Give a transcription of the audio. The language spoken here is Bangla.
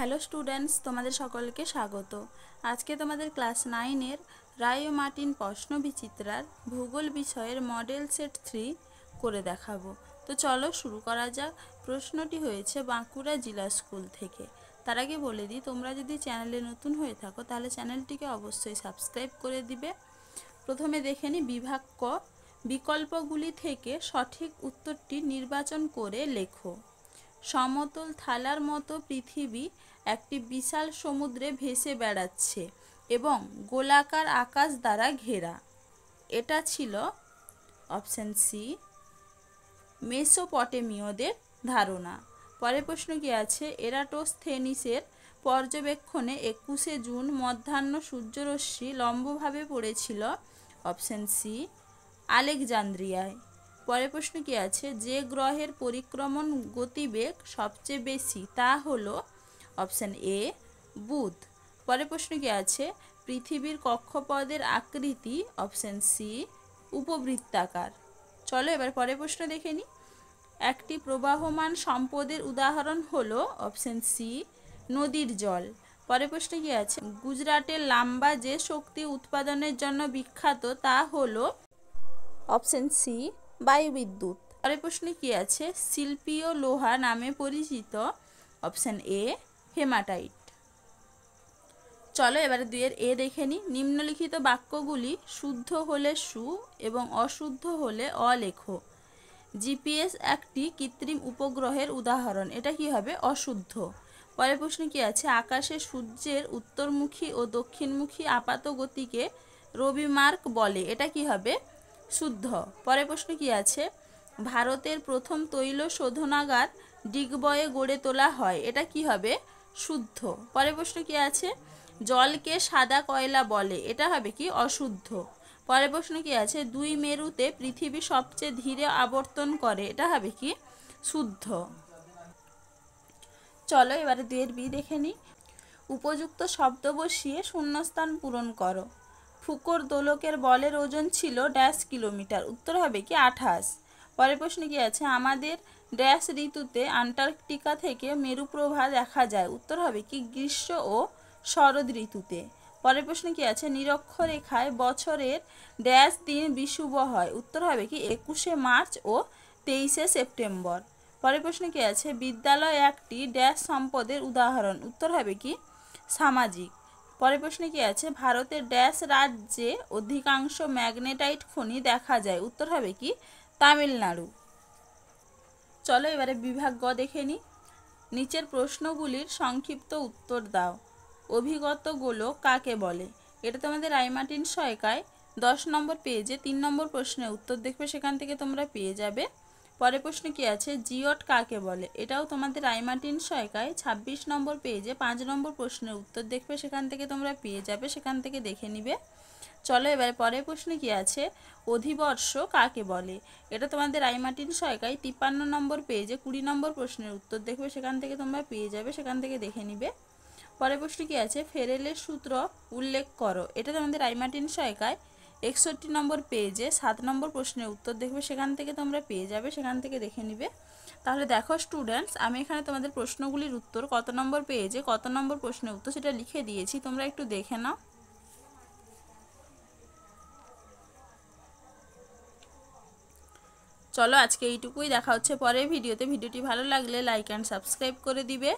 হ্যালো স্টুডেন্টস, তোমাদের সকলকে স্বাগত। আজকে তোমাদের ক্লাস 9-এর রায় ও মার্টিন প্রশ্ন বিচিত্রার ভূগোল বিষয়ের মডেল সেট 3 করে দেখাবো। তো চলো শুরু করা যাক। প্রশ্নটি হয়েছে বাঁকুড়া জেলা স্কুল থেকে। তার আগে বলে দিই, তোমরা যদি চ্যানেলে নতুন হয়ে থাকো তাহলে চ্যানেলটিকে অবশ্যই সাবস্ক্রাইব করে দিবে। প্রথমে দেখে নিই বিভাগ ক, বিকল্পগুলি থেকে সঠিক উত্তরটি নির্বাচন করে লেখো। সমতল থালার মতো পৃথিবী একটি বিশাল সমুদ্রে ভেসে বেড়াচ্ছে এবং গোলাকার আকাশ দ্বারা ঘেরা। এটা ছিল অপশন সি মেসোপটেমীয়দের ধারণা। পরের প্রশ্ন কি আছে, এরাটোস্থেনিসের পর্যবেক্ষণে 21শে জুন মধ্যাহ্ন সূর্যরশ্মি লম্বভাবে পড়েছিল। অপশন সি আলেকজান্দ্রিয়ায়। পরের প্রশ্ন কি আছে, যে গ্রহের পরিক্রমণ গতিবেগ সবচেয়ে বেশি তা হলো অপশন এ বুধ। পরের প্রশ্ন কি আছে, পৃথিবীর কক্ষপথের আকৃতি অপশন সি উপবৃত্তাকার। চলো এবার পরের প্রশ্ন দেখে নিই। একটি প্রবাহমান সম্পদের উদাহরণ হলো অপশন সি নদীর জল। পরের প্রশ্ন কি আছে, গুজরাটের লাম্বা যে শক্তি উৎপাদনের জন্য বিখ্যাত তা হলো অপশন সি বায়ুবিদ্যুৎ। পরের প্রশ্নে কি আছে, শিল্পীয় লোহা নামে পরিচিত অপশন এ হেমাটাইট। চলো এবারে 2-এর এ দেখে নিই। নিম্নলিখিত বাক্যগুলি শুদ্ধ হলে সু এবং অশুদ্ধ হলে অ লেখো। জিপিএস একটি কৃত্রিম উপগ্রহের উদাহরণ, এটা কি হবে অশুদ্ধ। পরের প্রশ্ন কি আছে, আকাশে সূর্যের উত্তরমুখী ও দক্ষিণমুখী আপাত গতিকে রবিমার্ক বলে, এটা কি হবে শুদ্ধ। পরের প্রশ্ন কি আছে, ভারতের প্রথম তৈল শোধনাগার ডিগবয়ে গড়ে তোলা হয়, এটা কি হবে শুদ্ধ। পরের প্রশ্ন কি আছে, জলকে সাদা কয়লা বলে, এটা হবে কি অশুদ্ধ। পরের প্রশ্ন কি আছে, দুই মেরুতে পৃথিবী সবচেয়ে ধীরে আবর্তন করে, এটা হবে কি শুদ্ধ। চলো এবারে 2-এর বি দেখে নিই। উপযুক্ত শব্দ বসিয়ে শূন্যস্থান পূরণ করো। ফুকোর দোলকের বলের ওজন ছিল ড্যাশ কিলোমিটার, উত্তর হবে কি 28। পরের প্রশ্ন কি আছে, আমাদের ড্যাশ ঋতুতে আন্টার্কটিকা থেকে মেরুপ্রভা দেখা যায়, উত্তর হবে কি গ্রীষ্ম ও শরৎ ঋতুতে। পরের প্রশ্ন কি আছে, নিরক্ষরেখায় বছরের ড্যাশ দিন বিষুব হয়, উত্তর হবে কি 21শে মার্চ ও 23শে সেপ্টেম্বর। পরের প্রশ্ন কি আছে, বিদ্যালয় একটি ড্যাশ সম্পদের উদাহরণ, উত্তর হবে কি সামাজিক। পরের প্রশ্নে কি আছে, ভারতের ড্যাশ রাজ্যে অধিকাংশ ম্যাগনেটাইট খনি দেখা যায়, উত্তর হবে কি তামিলনাড়ু। চলো এবারে বিভাগ গ দেখে নিই। নিচের প্রশ্নগুলির সংক্ষিপ্ত উত্তর দাও। অভিগত গোলক কাকে বলে, এটা তোমাদের রায়মার্টিন সহায়িকায় 10 নম্বর পেজে 3 নম্বর প্রশ্নের উত্তর দেখবে, সেখান থেকে তোমরা পেয়ে যাবে। পরের প্রশ্ন কি আছে, জিওট কাকে বলে, এটাও তোমাদের রায়মার্টিন সহায়িকায় 26 নম্বর পেজে 5 নম্বর প্রশ্নের উত্তর দেখবে, সেখান থেকে তোমরা পেয়ে যাবে, সেখান থেকে দেখে নিবে। চলো এবার পরের প্রশ্নে কি আছে, অধিবর্ষ কাকে বলে, এটা তোমাদের রায়মার্টিন সহায়িকায় 53 নম্বর পেজে 20 নম্বর প্রশ্নের উত্তর দেখবে, সেখান থেকে তোমরা পেয়ে যাবে, সেখান থেকে দেখে নিবে। পরের প্রশ্ন কি আছে, ফেরেলের সূত্র উল্লেখ করো, এটা তোমাদের রায়মার্টিন সহায়িকায় 61 নম্বর পেজে 7 নম্বর প্রশ্নের উত্তর দেখবে, সেখান থেকে তোমরা পেয়ে যাবে, সেখান থেকে দেখে নিবে। তাহলে দেখো স্টুডেন্টস, আমি এখানে তোমাদের প্রশ্নগুলির উত্তর কত নম্বর পেজে কত নম্বর প্রশ্নের উত্তর সেটা লিখে দিয়েছি, তোমরা একটু দেখে নাও। চলো আজকে এইটুকুই, দেখা হচ্ছে পরের ভিডিওতে। ভিডিওটি ভালো লাগলে লাইক অ্যান্ড সাবস্ক্রাইব করে দিবে।